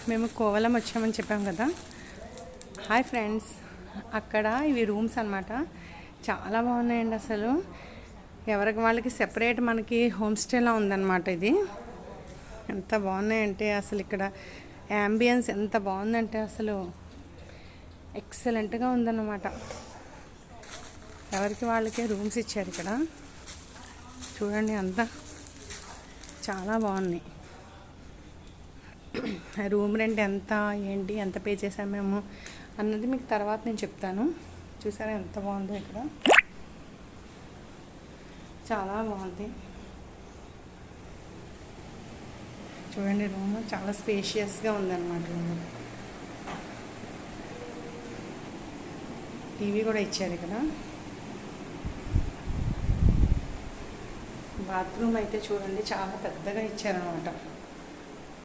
మేము కోవలం వచ్చామని చెప్పాం కదా. హాయ్ ఫ్రెండ్స్, అక్కడ ఇవి రూమ్స్ అన్నమాట. చాలా బాగున్నాయండి. అసలు ఎవరికి వాళ్ళకి సెపరేట్ మనకి హోమ్ స్టేలా ఉందన్నమాట. ఇది ఎంత బాగున్నాయంటే అసలు ఇక్కడ యాంబియన్స్ ఎంత బాగుందంటే అసలు ఎక్సలెంట్గా ఉందన్నమాట. ఎవరికి వాళ్ళకి రూమ్స్ ఇచ్చారు ఇక్కడ. చూడండి, అంతా చాలా బాగున్నాయి. రూమ్ రెంట్ ఎంత ఏంటి ఎంత పే చేసాము మేము అన్నది మీకు తర్వాత నేను చెప్తాను. చూసారా ఎంత బాగుందో ఇక్కడ. చాలా బాగుంది. చూడండి, రూమ్ చాలా స్పేషియస్గా ఉందన్నమాట. రూమ్ టీవీ కూడా ఇచ్చారు ఇక్కడ. బాత్రూమ్ అయితే చూడండి చాలా పెద్దగా ఇచ్చారనమాట.